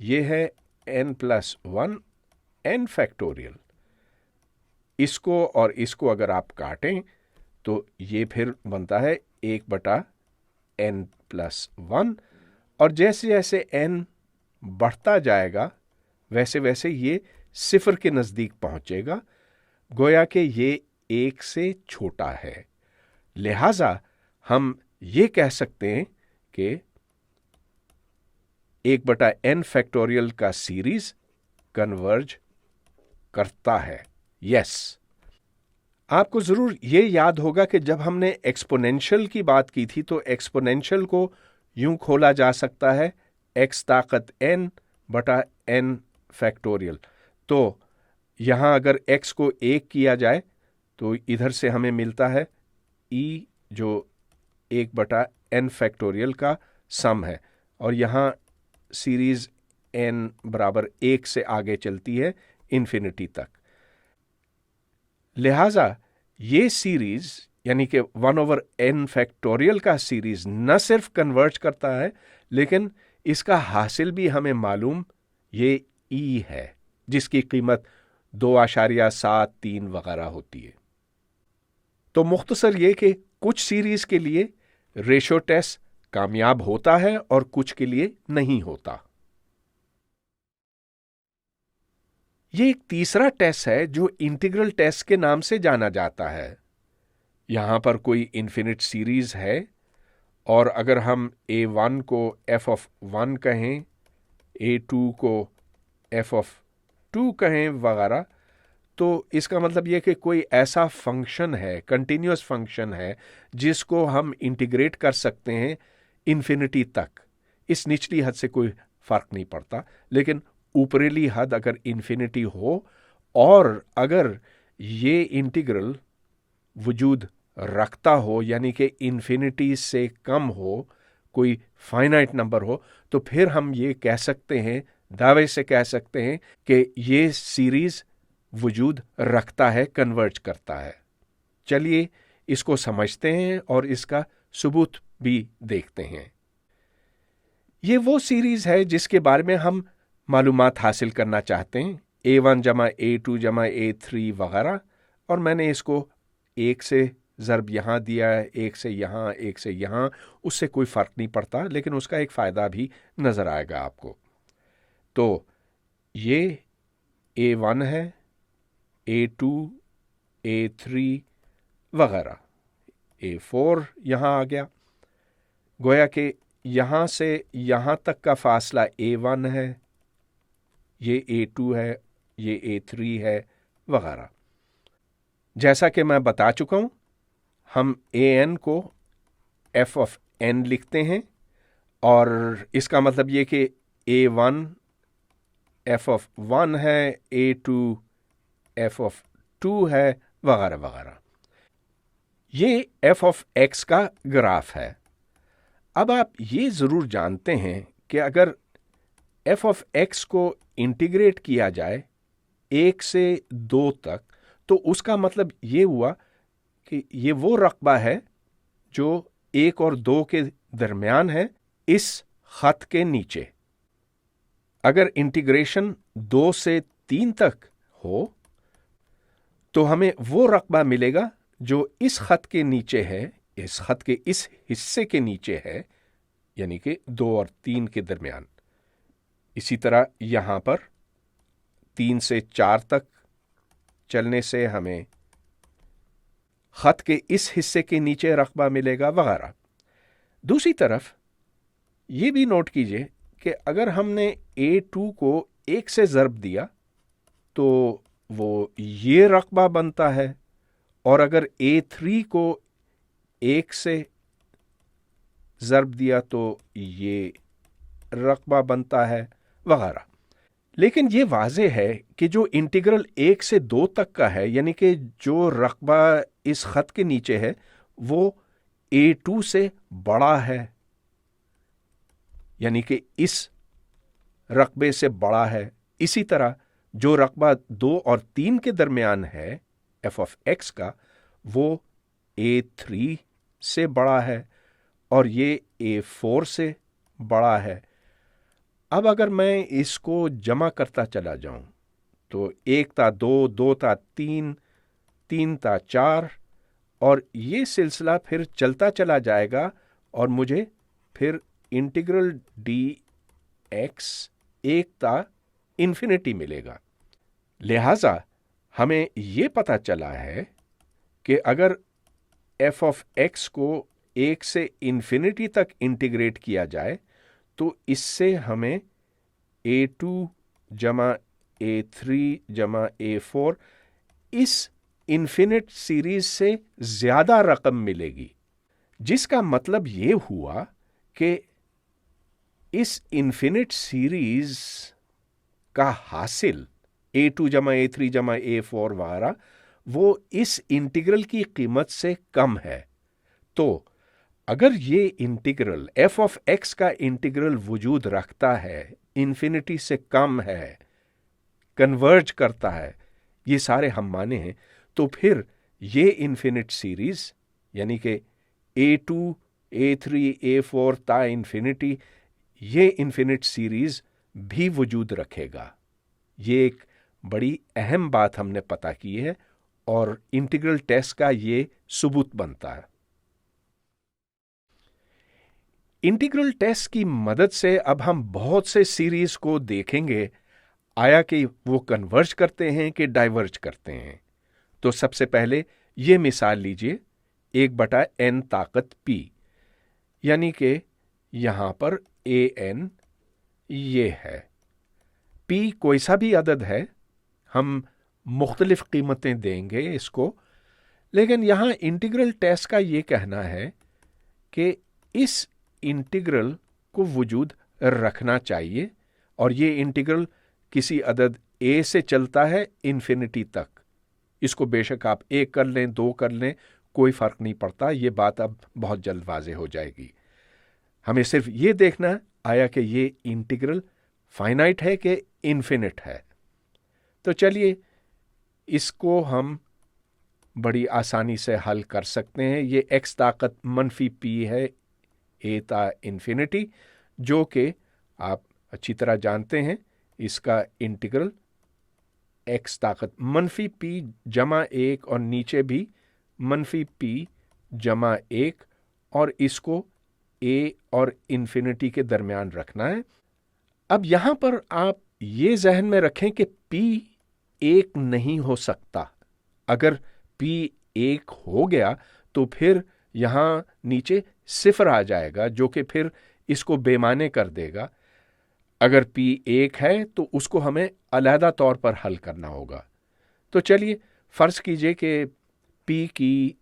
ये है n+1 n फैक्टोरियल। इसको और इसको अगर आप काटें तो ये फिर बनता है 1/n+1 और जैसे जैसे n बढ़ता जाएगा वैसे वैसे ये 0 के नजदीक पहुंचेगा, गोया कि ये 1 से छोटा है। लिहाजा हम ये कह सकते हैं कि 1/n फैक्टोरियल का सीरीज कन्वर्ज करता है। यस, आपको जरूर ये याद होगा कि जब हमने एक्सपोनेंशियल की बात की थी तो एक्सपोनेंशियल को यूं खोला जा सकता है x ताकत n/n फैक्टोरियल। तो यहां अगर x को 1 किया जाए तो इधर से हमें मिलता है e जो 1/n फैक्टोरियल का सम है और यहां सीरीज n बराबर 1 से आगे चलती है इन्फिनिटी तक। लिहाजा ये सीरीज यानी कि 1/n फैक्टोरियल का सीरीज न सिर्फ कन्वर्ज करता है लेकिन इसका हासिल भी हमें मालूम ये e है जिसकी कीमत 2.73 वगैरह होती है। तो मुख्तसर ये कि कुछ सीरीज के लिए रेशियो टेस्ट कामयाब होता है और कुछ के लिए नहीं होता। ये एक तीसरा टेस्ट है जो इंटीग्रल टेस्ट के नाम से जाना जाता है। यहां पर कोई इन्फिनिट सीरीज है और अगर हम a1 को f(1) कहें, a2 को f(2) कहें वगैरह, तो इसका मतलब यह कि कोई ऐसा फंक्शन है, कंटिन्यूअस फंक्शन है जिसको हम इंटीग्रेट कर सकते हैं इन्फिनिटी तक। इस निचली हद से कोई फर्क नहीं पड़ता, लेकिन ऊपरीली हद अगर इन्फिनिटी हो और अगर ये इंटीग्रल वजूद रखता हो यानी कि इन्फिनिटी से कम हो, कोई फाइनाइट नंबर हो, तो फिर हम ये कह सकते हैं, दावे से कह सकते हैं कि ये सीरीज वजूद रखता है, कन्वर्ज करता है। चलिए इसको समझते हैं और इसका सबूत भी देखते हैं। ये वो सीरीज है जिसके बारे में हम मालूमात हासिल करना चाहते हैं, a1 जमा a2 जमा a3 वगैरह, और मैंने इसको 1 से ज़र्ब यहाँ दिया है, 1 से यहाँ, 1 से यहाँ, उससे कोई फ़र्क नहीं पड़ता, लेकिन उसका एक फ़ायदा भी नज़र आएगा आपको। तो ये a1 है, a2, a3 वगैरह, a4 यहाँ आ गया, गोया कि यहाँ से यहाँ तक का फासला a1 है, ये a2 है, ये a3 है वगैरह। जैसा कि मैं बता चुका हूं, हम an को f(n) लिखते हैं और इसका मतलब ये कि a1 f(1) है, a2 f(2) है वगैरह वगैरह। ये f(x) का ग्राफ है। अब आप ये ज़रूर जानते हैं कि अगर f(x) को इंटीग्रेट किया जाए 1 से 2 तक, तो उसका मतलब ये हुआ कि ये वो रकबा है जो 1 और 2 के दरमियान है इस खत के नीचे। अगर इंटीग्रेशन 2 से 3 तक हो तो हमें वो रकबा मिलेगा जो इस खत के नीचे है, इस खत के इस हिस्से के नीचे है, यानी कि 2 और 3 के दरमियान। इसी तरह यहां पर 3 से 4 तक चलने से हमें खत के इस हिस्से के नीचे रकबा मिलेगा वगैरह। दूसरी तरफ ये भी नोट कीजिए कि अगर हमने a2 को 1 से ज़र्ब दिया तो वो ये रकबा बनता है, और अगर A3 को 1 से ज़र्ब दिया तो ये रकबा बनता है, वगैरह। लेकिन ये वाज़े है कि जो इंटीग्रल 1 से 2 तक का है, यानी कि जो रकबा इस ख़त के नीचे है, वो A2 से बड़ा है, यानी कि इस रकबे से बड़ा है। इसी तरह जो रकबा 2 और 3 के दरमियान है f ऑफ x का, वो A3 से बड़ा है और ये A4 से बड़ा है। अब अगर मैं इसको जमा करता चला जाऊं तो 1 था 2, 2 था 3, 3 था 4, और ये सिलसिला फिर चलता चला जाएगा और मुझे फिर इंटीग्रल dx 1 था इन्फिनिटी मिलेगा। लिहाजा हमें ये पता चला है कि अगर f ऑफ x को 1 से इन्फिनिटी तक इंटीग्रेट किया जाए तो इससे हमें A2 जमा A3 जमा A4 इस इन्फिनिट सीरीज से ज्यादा रकम मिलेगी, जिसका मतलब ये हुआ कि इस इन्फिनिट सीरीज का हासिल A2 जमा A3 जमा A4 वगैरह वो इस इंटीग्रल की कीमत से कम है। तो अगर ये इंटीग्रल f ऑफ x का इंटीग्रल वजूद रखता है, इन्फिनिटी से कम है, कन्वर्ज करता है, ये सारे हम माने हैं, तो फिर ये इन्फिनिट सीरीज यानी कि A2 A3 A4 ता इन्फिनिटी, ये इन्फिनिट सीरीज भी वजूद रखेगा। ये एक बड़ी अहम बात हमने पता की है और इंटीग्रल टेस्ट का ये सबूत बनता है। इंटीग्रल टेस्ट की मदद से अब हम बहुत से सीरीज को देखेंगे, आया कि वो कन्वर्ज करते हैं कि डाइवर्ज करते हैं। तो सबसे पहले ये मिसाल लीजिए 1/n ताकत p, यानी कि यहां पर an ये है, p कोई सा भी अदद है, हम मुख्तलिफ कीमतें देंगे इसको, लेकिन यहां इंटीग्रल टेस्ट का ये कहना है कि इस इंटीग्रल को वजूद रखना चाहिए और ये इंटीग्रल किसी अदद a से चलता है इन्फिनिटी तक। इसको बेशक आप 1 कर लें, 2 कर लें, कोई फर्क नहीं पड़ता, ये बात अब बहुत जल्द वाज़ेह हो जाएगी। हमें सिर्फ ये देखना आया कि ये इंटीग्रल फाइनाइट है कि इन्फिनिट है। तो चलिए इसको हम बड़ी आसानी से हल कर सकते हैं। ये x ताकत -p है a ता इन्फिनिटी, जो कि आप अच्छी तरह जानते हैं, इसका इंटीग्रल x ताकत -p जमा 1 और नीचे भी -p जमा 1, और इसको a और इन्फिनिटी के दरमियान रखना है। अब यहां पर आप ये जहन में रखें कि p 1 नहीं हो सकता। अगर p 1 हो गया तो फिर यहां नीचे 0 आ जाएगा, जो कि फिर इसको बेमाने कर देगा। अगर p 1 है तो उसको हमें अलहदा तौर पर हल करना होगा। तो चलिए फर्ज कीजिए कि p की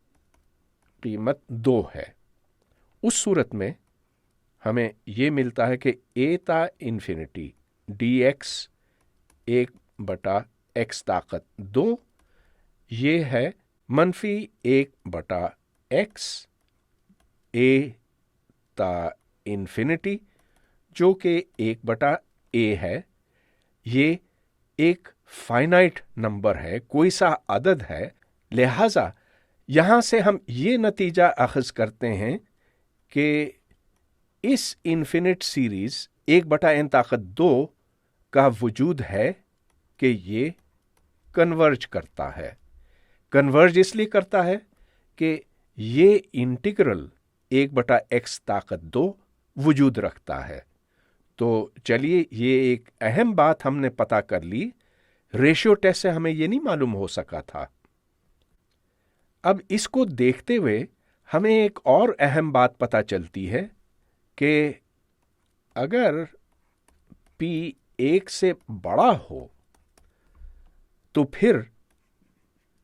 कीमत 2 है। उस सूरत में हमें यह मिलता है कि a ता इन्फिनिटी dx 1/x ताकत 2, ये है -1/x a ता इन्फिनिटी, जो कि 1/a है। ये एक फाइनाइट नंबर है, कोई सा अदद है। लिहाजा यहां से हम ये नतीजा अखज़ करते हैं कि इस इन्फिनिट सीरीज 1/n ताकत 2 का वजूद है कि ये कन्वर्ज करता है। कन्वर्ज इसलिए करता है कि ये इंटीग्रल 1/x ताकत 2 वजूद रखता है। तो चलिए ये एक अहम बात हमने पता कर ली, रेशियो टेस्ट से हमें ये नहीं मालूम हो सका था। अब इसको देखते हुए हमें एक और अहम बात पता चलती है कि अगर p 1 से बड़ा हो तो फिर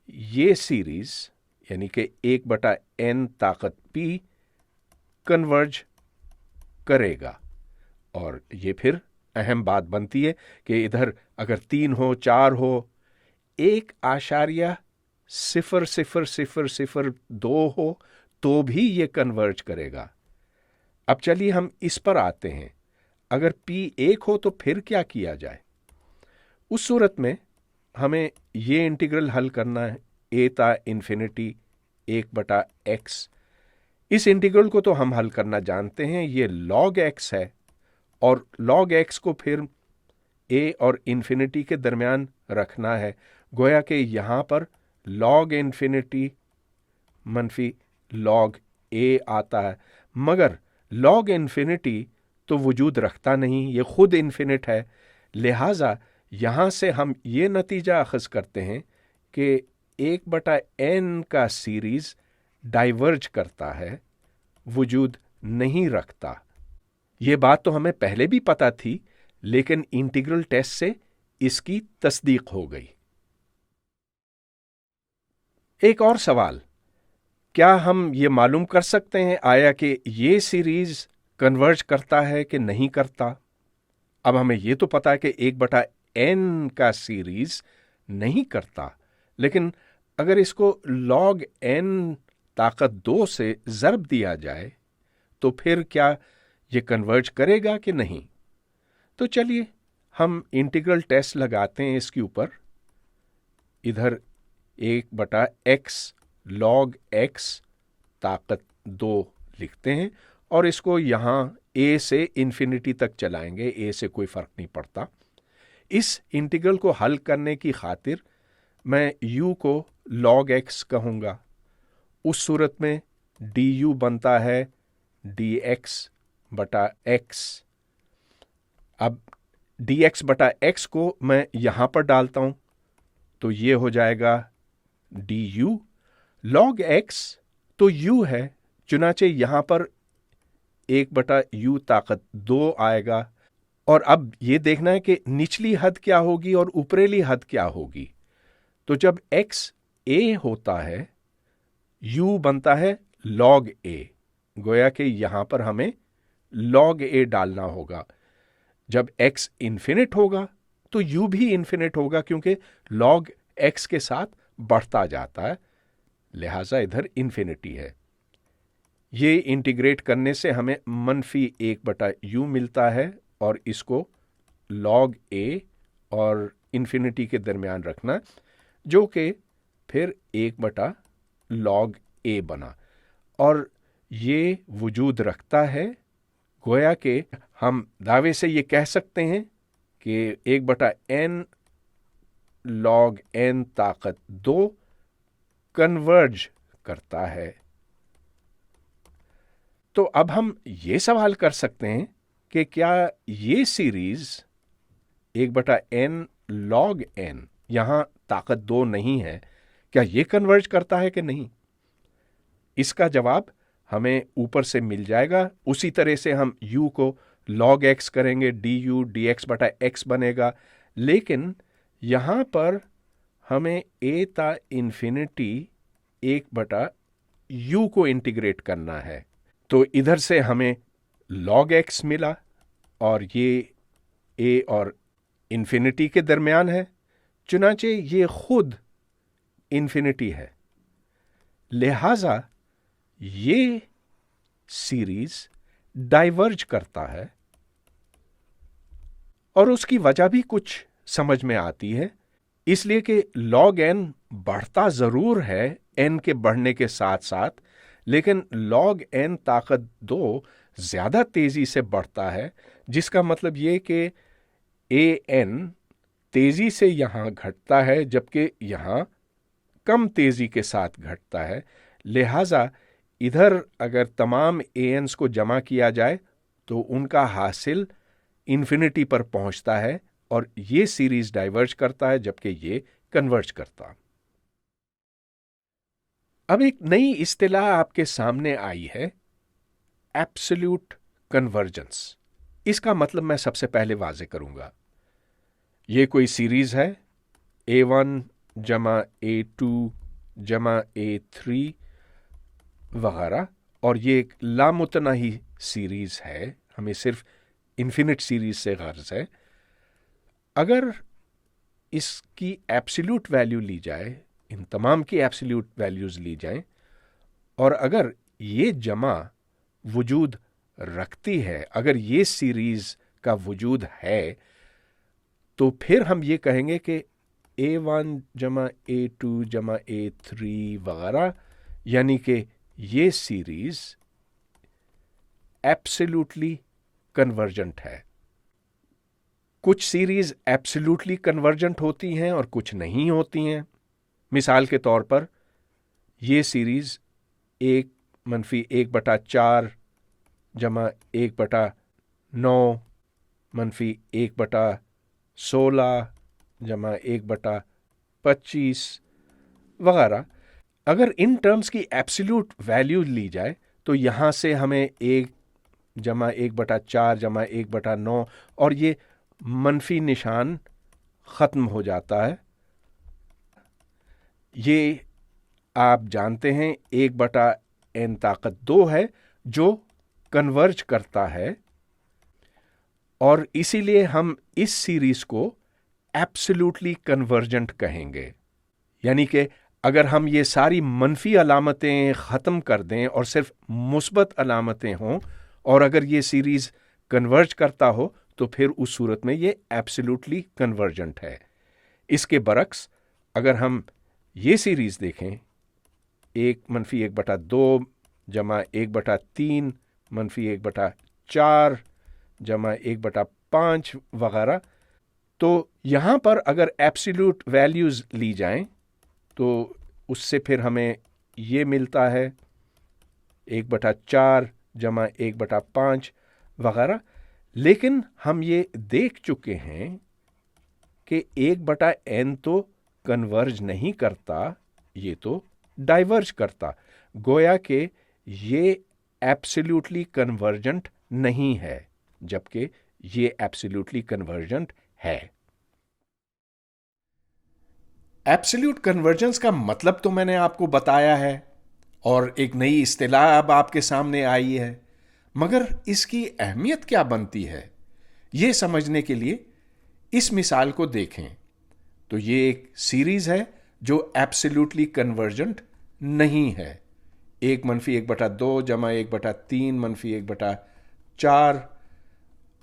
ये सीरीज यानी कि 1/n ताकत p कन्वर्ज करेगा। और ये फिर अहम बात बनती है कि इधर अगर 3 हो, 4 हो, 1.000002 हो तो भी ये कन्वर्ज करेगा। अब चलिए हम इस पर आते हैं। अगर p 1 हो तो फिर क्या किया जाए? उस सूरत में हमें ये इंटीग्रल हल करना है, a ता इन्फिनिटी 1/x। इस इंटीग्रल को तो हम हल करना जानते हैं, ये log x है और log x को फिर a और इन्फिनिटी के दरमियान रखना है। गोया कि यहां पर log इन्फिनिटी मनफी log a आता है, मगर log इन्फिनिटी तो वजूद रखता नहीं, ये खुद इन्फिनिट है। लिहाजा यहां से हम ये नतीजा अखज़ करते हैं कि 1/n का सीरीज डाइवर्ज करता है, वजूद नहीं रखता। ये बात तो हमें पहले भी पता थी, लेकिन इंटीग्रल टेस्ट से इसकी तस्दीक हो गई। एक और सवाल, क्या हम ये मालूम कर सकते हैं आया कि ये सीरीज कन्वर्ज करता है कि नहीं करता? अब हमें ये तो पता है कि 1/n का सीरीज नहीं करता, लेकिन अगर इसको log n ताकत 2 से ज़र्ब दिया जाए तो फिर क्या ये कन्वर्ज करेगा कि नहीं? तो चलिए हम इंटीग्रल टेस्ट लगाते हैं इसके ऊपर। इधर 1/x log x ताकत 2 लिखते हैं और इसको यहां a से इन्फिनिटी तक चलाएंगे, a से कोई फर्क नहीं पड़ता। इस इंटीग्रल को हल करने की खातिर मैं u को log x कहूंगा। उस सूरत में du बनता है dx/x। अब dx/x को मैं यहां पर डालता हूं तो ये हो जाएगा du। log x तो u है, चुनाचे यहां पर 1/u ताकत 2 आएगा। और अब ये देखना है कि निचली हद क्या होगी और ऊपरेली हद क्या होगी। तो जब x a होता है, u बनता है log a। गोया कि यहां पर हमें log a डालना होगा। जब x इन्फिनिट होगा तो u भी इन्फिनिट होगा, क्योंकि log x के साथ बढ़ता जाता है, लिहाजा इधर इन्फिनिटी है। ये इंटीग्रेट करने से हमें -1/u मिलता है और इसको log a और इन्फिनिटी के दरमियान रखना, जो कि फिर 1/log a बना और ये वजूद रखता है। गोया कि हम दावे से ये कह सकते हैं कि 1/n log n ताकत 2 कन्वर्ज करता है। तो अब हम ये सवाल कर सकते हैं कि क्या ये सीरीज 1/n log n, यहां ताकत 2 नहीं है, क्या ये कन्वर्ज करता है कि नहीं? इसका जवाब हमें ऊपर से मिल जाएगा। उसी तरह से हम u को log x करेंगे, du dx/x बनेगा, लेकिन यहां पर हमें a ता इन्फिनिटी 1/u को इंटीग्रेट करना है। तो इधर से हमें log x मिला और ये a और इन्फिनिटी के दरमियान है, चुनाचे ये खुद इन्फिनिटी है। लिहाजा ये सीरीज डाइवर्ज करता है और उसकी वजह भी कुछ समझ में आती है, इसलिए कि log n बढ़ता जरूर है n के बढ़ने के साथ साथ, लेकिन log n ताकत 2 ज्यादा तेजी से बढ़ता है, जिसका मतलब ये कि an तेजी से यहां घटता है जबकि यहां कम तेजी के साथ घटता है। लिहाजा इधर अगर तमाम ans को जमा किया जाए तो उनका हासिल इन्फिनिटी पर पहुंचता है और ये सीरीज डाइवर्ज करता है जबकि ये कन्वर्ज करता। अब एक नई इस्तिलाह आपके सामने आई है, एब्सोल्यूट कन्वर्जेंस। इसका मतलब मैं सबसे पहले वाजे करूंगा। ये कोई सीरीज है A1 जमा A2 जमा A3 वगैरह, और ये एक लामुतनाही सीरीज है, हमें सिर्फ इन्फिनिट सीरीज से गर्ज है। अगर इसकी एब्सोल्यूट वैल्यू ली जाए, इन तमाम की एब्सोल्यूट वैल्यूज ली जाएं, और अगर ये जमा वजूद रखती है, अगर ये सीरीज का वजूद है, तो फिर हम ये कहेंगे कि A1 जमा A2 जमा A3 वगैरह, यानी कि ये सीरीज एब्सोल्युटली कन्वर्जेंट है। कुछ सीरीज एब्सोल्युटली कन्वर्जेंट होती हैं और कुछ नहीं होती हैं। मिसाल के तौर पर ये सीरीज 1-1/4 जमा 1/9 -1/16 जमा 1/25 वगैरह, अगर इन टर्म्स की एब्सोल्यूट वैल्यू ली जाए तो यहां से हमें 1 जमा 1/4 जमा 1/9 और ये मनफी निशान खत्म हो जाता है। ये आप जानते हैं 1/n² है जो कन्वर्ज करता है, और इसीलिए हम इस सीरीज को एब्सोल्युटली कन्वर्जेंट कहेंगे। यानी कि अगर हम ये सारी मनफी अलामतें ख़त्म कर दें और सिर्फ मुस्बत अलामतें हों, और अगर ये सीरीज़ कन्वर्ज करता हो, तो फिर उस सूरत में ये एब्सोल्युटली कन्वर्जेंट है। इसके बरक्स अगर हम ये सीरीज़ देखें 1-1/2 जमा 1/3 -1/4 जमा 1/5 वगैरह, तो यहाँ पर अगर एब्सोल्यूट वैल्यूज़ ली जाएं तो उससे फिर हमें ये मिलता है 1/4 जमा 1/5 वगैरह। लेकिन हम ये देख चुके हैं कि 1/n तो कन्वर्ज नहीं करता, ये तो डाइवर्ज करता, गोया कि ये एब्सोल्युटली कन्वर्जेंट नहीं है, जबकि ये एब्सोल्युटली कन्वर्जेंट है। एब्सोल्यूट कन्वर्जेंस का मतलब तो मैंने आपको बताया है, और एक नई इस्तिलाह अब आपके सामने आई है, मगर इसकी अहमियत क्या बनती है, ये समझने के लिए इस मिसाल को देखें। तो ये एक सीरीज है जो एब्सोल्युटली कन्वर्जेंट नहीं है। 1-1/2 जमा 1/3 -1/4,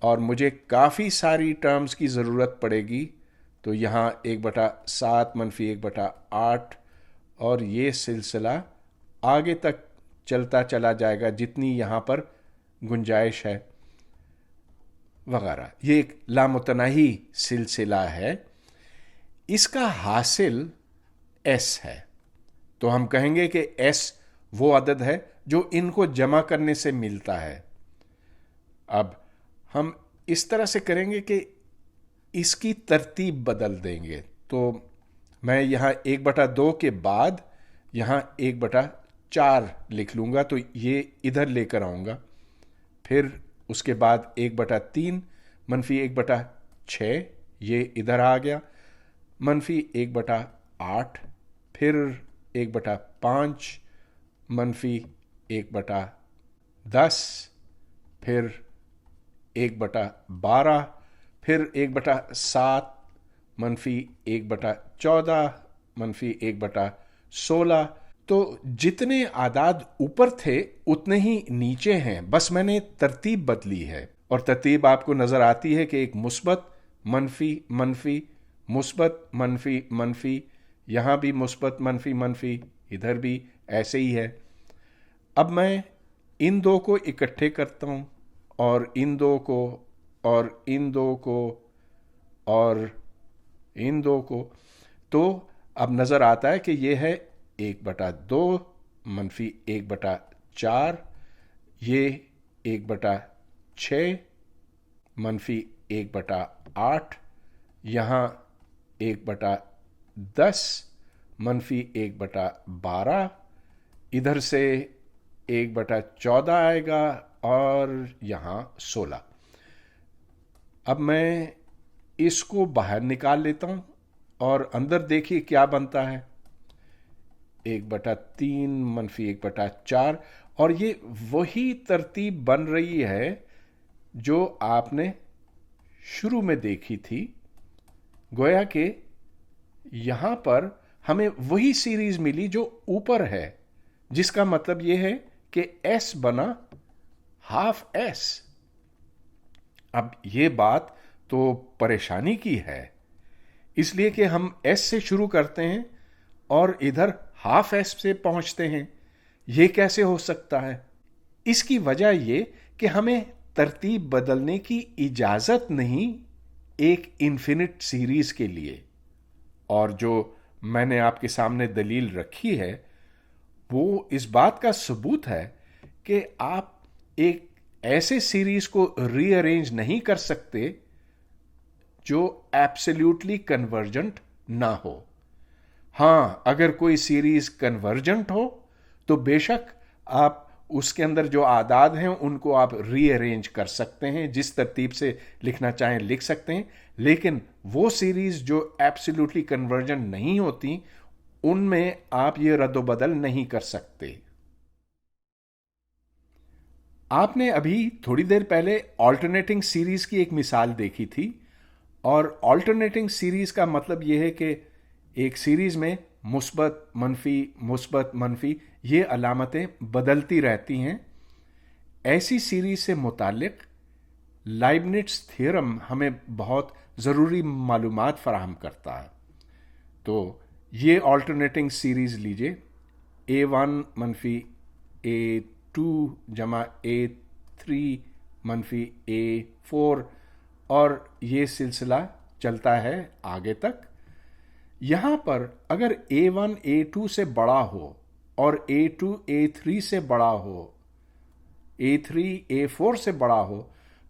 और मुझे काफ़ी सारी टर्म्स की ज़रूरत पड़ेगी, तो यहाँ 1/7 -1/8, और ये सिलसिला आगे तक चलता चला जाएगा जितनी यहाँ पर गुंजाइश है वगैरह। ये एक लामुतनाही सिलसिला है। इसका हासिल S है, तो हम कहेंगे कि S वो अदद है जो इनको जमा करने से मिलता है। अब हम इस तरह से करेंगे कि इसकी तरतीब बदल देंगे। तो मैं यहाँ 1/2 के बाद यहाँ 1/4 लिख लूँगा, तो ये इधर लेकर आऊँगा। फिर उसके बाद 1/3 -1/6, ये इधर आ गया, -1/8, फिर 1/5 -1/10, फिर 1/12, फिर 1/7 -1/14 -1/16। तो जितने आदाद ऊपर थे उतने ही नीचे हैं, बस मैंने तरतीब बदली है। और तरतीब आपको नजर आती है कि एक मुस्बत मनफी मनफी, मुस्बत मनफी मनफी, यहां भी मुस्बत मनफी मनफी, इधर भी ऐसे ही है। अब मैं इन दो को इकट्ठे करता हूं, और इन दो को, और इन दो को, और इन दो को, तो अब नजर आता है कि यह है 1/2 -1/4, ये 1/6 -1/8, यहाँ 1/10 -1/12, इधर से 1/14 आएगा, और यहाँ 16। अब मैं इसको बाहर निकाल लेता हूँ और अंदर देखिए क्या बनता है, 1/3 - 1/4। और ये वही तरतीब बन रही है जो आपने शुरू में देखी थी। गोया कि यहां पर हमें वही सीरीज मिली जो ऊपर है, जिसका मतलब यह है कि s बना हाफ s। अब ये बात तो परेशानी की है, इसलिए कि हम s से शुरू करते हैं और इधर हाफ s से पहुंचते हैं। ये कैसे हो सकता है? इसकी वजह ये कि हमें तरतीब बदलने की इजाजत नहीं एक इन्फिनिट सीरीज के लिए। और जो मैंने आपके सामने दलील रखी है वो इस बात का सबूत है कि आप एक ऐसे सीरीज को रीअरेंज नहीं कर सकते जो एब्सोल्युटली कन्वर्जेंट ना हो। हां, अगर कोई सीरीज कन्वर्जेंट हो तो बेशक आप उसके अंदर जो आदाद हैं उनको आप रीअरेंज कर सकते हैं, जिस तरतीब से लिखना चाहें लिख सकते हैं। लेकिन वो सीरीज जो एब्सोल्युटली कन्वर्जेंट नहीं होती, उनमें आप ये रद्दोबदल नहीं कर सकते। आपने अभी थोड़ी देर पहले ऑल्टरनेटिंग सीरीज की एक मिसाल देखी थी, और ऑल्टरनेटिंग सीरीज का मतलब यह है कि एक सीरीज में मुस्बत मनफी ये अलामतें बदलती रहती हैं। ऐसी सीरीज से मुतालिक लाइबनिट्स थ्योरम हमें बहुत ज़रूरी मालूमात फराहम करता है। तो ये ऑल्टरनेटिंग सीरीज लीजिए, A1 - A2 जमा A3 - A4, और ये सिलसिला चलता है आगे तक। यहां पर अगर A1 A2 से बड़ा हो और A2 A3 से बड़ा हो, A3 A4 से बड़ा हो,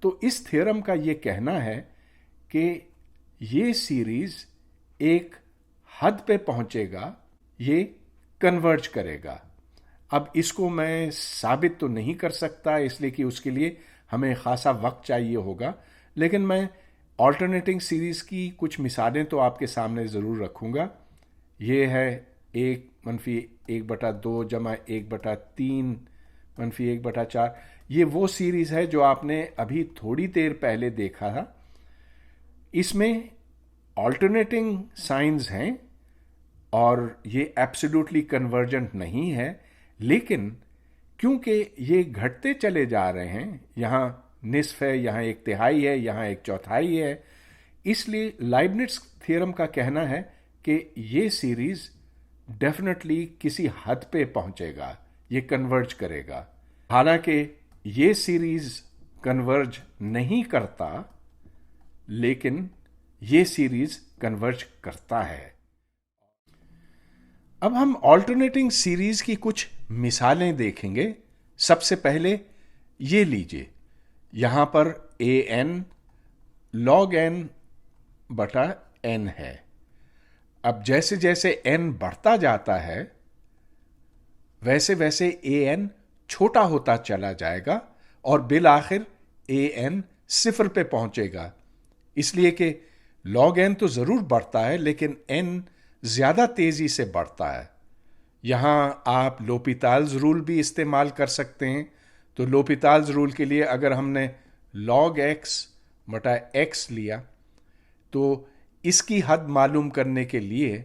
तो इस थ्योरम का ये कहना है कि ये सीरीज एक हद पे पहुंचेगा, ये कन्वर्ज करेगा। अब इसको मैं साबित तो नहीं कर सकता, इसलिए कि उसके लिए हमें खासा वक्त चाहिए होगा, लेकिन मैं ऑल्टरनेटिंग सीरीज की कुछ मिसालें तो आपके सामने ज़रूर रखूँगा। ये है 1 - 1/2 जमा 1/3 - 1/4। ये वो सीरीज़ है जो आपने अभी थोड़ी देर पहले देखा था। इसमें ऑल्टरनेटिंग साइंस हैं और ये एब्सोल्युटली कन्वर्जेंट नहीं है, लेकिन क्योंकि ये घटते चले जा रहे हैं, यहाँ निस्फ है, यहाँ 1/3 है, यहाँ 1/4 है, इसलिए लाइबनिट्स थ्योरम का कहना है कि ये सीरीज डेफिनेटली किसी हद पे पहुंचेगा, ये कन्वर्ज करेगा। हालांकि ये सीरीज कन्वर्ज नहीं करता, लेकिन ये सीरीज कन्वर्ज करता है। अब हम ऑल्टरनेटिंग सीरीज की कुछ मिसालें देखेंगे। सबसे पहले ये लीजिए, यहां पर an log n बटा n है। अब जैसे जैसे n बढ़ता जाता है वैसे वैसे an छोटा होता चला जाएगा और बिल आखिर an 0 पे पहुंचेगा, इसलिए कि log n तो जरूर बढ़ता है लेकिन n ज्यादा तेजी से बढ़ता है। यहां आप लोपिताल्स रूल भी इस्तेमाल कर सकते हैं। तो लोपिताल्स रूल के लिए अगर हमने log x बटा x लिया, तो इसकी हद मालूम करने के लिए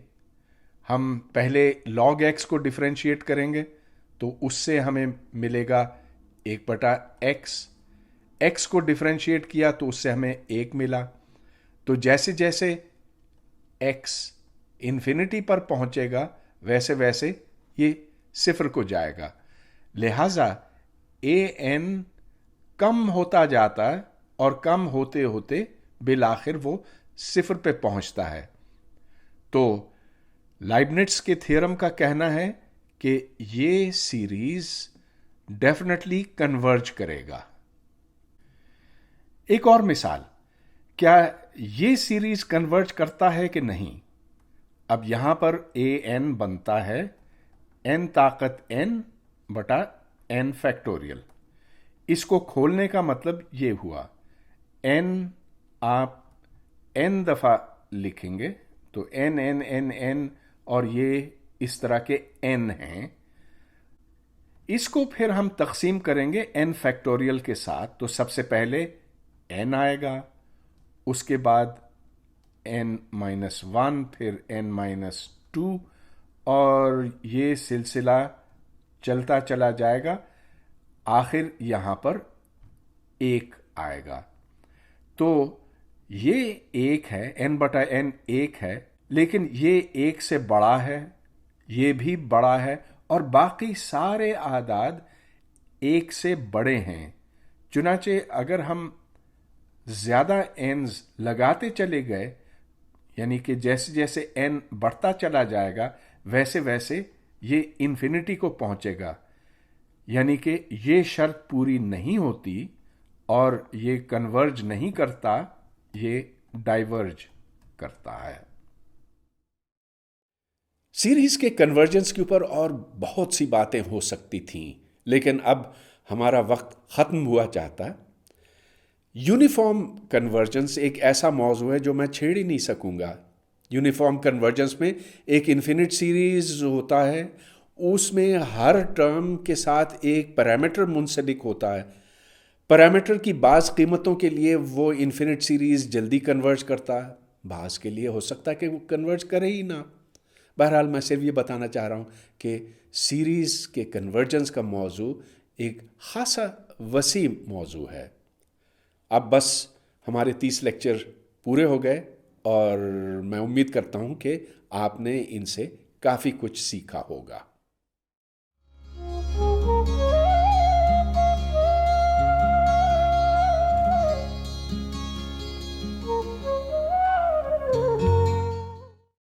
हम पहले log x को डिफरेंशिएट करेंगे, तो उससे हमें मिलेगा 1/x। x को डिफरेंशिएट किया तो उससे हमें 1 मिला। तो जैसे जैसे x इन्फिनिटी पर पहुंचेगा वैसे वैसे ये 0 को जाएगा। लिहाजा an कम होता जाता है और कम होते होते बिल आखिर वो 0 पे पहुंचता है। तो लाइबनिट्स के थ्योरम का कहना है कि ये सीरीज डेफिनेटली कन्वर्ज करेगा। एक और मिसाल, क्या ये सीरीज कन्वर्ज करता है कि नहीं? अब यहां पर an बनता है n ताकत n बटा n फैक्टोरियल। इसको खोलने का मतलब ये हुआ, n आप n दफा लिखेंगे तो n n n n और ये इस तरह के n हैं। इसको फिर हम तकसीम करेंगे n फैक्टोरियल के साथ। तो सबसे पहले n आएगा, उसके बाद n-1, फिर n-2, और ये सिलसिला चलता चला जाएगा। आखिर यहां पर 1 आएगा। तो ये 1 है, n/n 1 है, लेकिन ये 1 से बड़ा है, ये भी बड़ा है, और बाकी सारे आदाद 1 से बड़े हैं। चुनाचे अगर हम ज्यादा n's लगाते चले गए, यानी कि जैसे जैसे n बढ़ता चला जाएगा, वैसे वैसे ये इन्फिनिटी को पहुंचेगा। यानी कि ये शर्त पूरी नहीं होती और ये कन्वर्ज नहीं करता, ये डाइवर्ज करता है। सीरीज के कन्वर्जेंस के ऊपर और बहुत सी बातें हो सकती थीं, लेकिन अब हमारा वक्त ख़त्म हुआ चाहता। यूनिफॉर्म कन्वर्जेंस एक ऐसा मौजू है जो मैं छेड़ ही नहीं सकूंगा। यूनिफॉर्म कन्वर्जेंस में एक इन्फिनिट सीरीज होता है, उसमें हर टर्म के साथ एक पैरामीटर मुंसलिक होता है। पैरामीटर की बाज़ कीमतों के लिए वो इन्फिनिट सीरीज जल्दी कन्वर्ज करता है, बाज़ के लिए हो सकता है कि वो कन्वर्ज करे ही ना। बहरहाल मैं सिर्फ ये बताना चाह रहा हूँ कि सीरीज़ के कन्वर्जेंस का मौजू एक ख़ासा वसी मौजू है। अब बस हमारे 30 लेक्चर पूरे हो गए और मैं उम्मीद करता हूँ कि आपने इनसे काफ़ी कुछ सीखा होगा।